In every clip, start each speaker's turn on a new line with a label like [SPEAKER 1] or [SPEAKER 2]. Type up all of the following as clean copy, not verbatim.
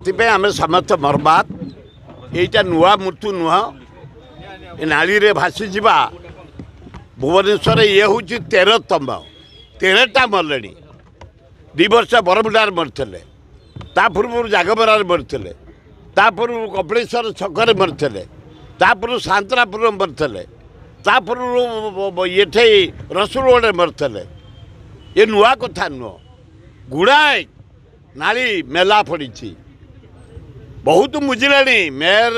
[SPEAKER 1] आम समस्त मरबाद यहीटा नुआ मृत्यु नुह नाली रे भासी जा भुवनेश्वर ये हूँ 13तम 13टा मरले 2 वर्ष बरमुडार मरते पूर्व जागबरार मरते पूर्व कपिलेश्वर छकरे मरते पूर्व सांतरापुर मरते पूर्व ये रसुलगढ़ मरते ये नुआ कथा नुह गुड़ाए नाली मेला पड़ी बहुत मुझिले mayor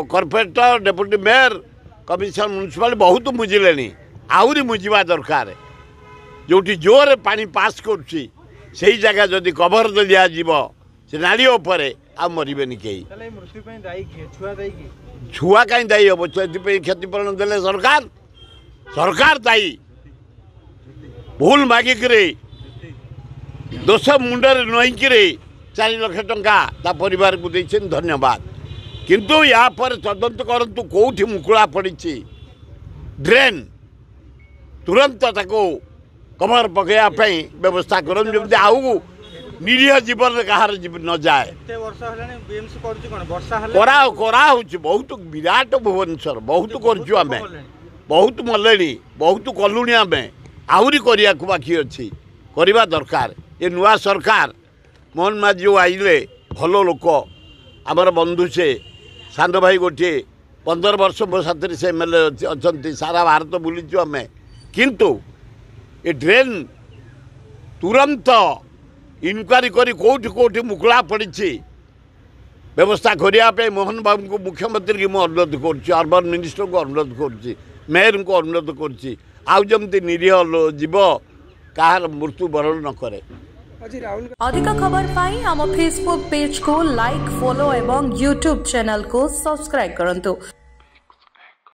[SPEAKER 1] corporator deputy mayor commissioner municipal बहुत मुझिले आहरी मुझा दरकार जो जोर पानी पास करुच्ची से जगह जदि कभर दिज्व से नाली उपरे आ मरबे कहीं छुआ कहीं दायी हम से क्षतिपूरण देले सरकार सरकार दायी भूल मागिक दोष मुंडे नईक 4 लाख टंका ता परिवार को देछन धन्यवाद किंतु या पर तदंत करंतु कोठी मुकुला पड़ी ड्रेन तुरंत ताको कभर पकड़ा व्यवस्था करन जमते आउ निरीह जीवन कहार न जाए करा बहुत विराट भुवनेश्वर बहुत करें बहुत मले बहुत कलुणी आम आहरी करने को बाकी अच्छी करवा दरकार ये नुआ सरकार मोहन माझी जो आइले भल लोक आमर बंधु से सान भाई गोटे 15 वर्ष मो साथ से एमएलए अच्छा सारा भारत बुलीचु आम किंतु ये ड्रेन तुरंत इनक्वारी करी कोठी कोठी मुकुला पड़ी व्यवस्था करने मोहन बाबू को मुख्यमंत्री की मुझे अनुरोध करबन मिनिस्टर को अनुरोध कर मेयर को अनुरोध करमती निरीह जीव कहार मृत्यु वरण न करे।
[SPEAKER 2] अधिक खबर पाई आम फेसबुक पेज को लाइक फॉलो एवं यूट्यूब चैनल को सब्सक्राइब करंतु।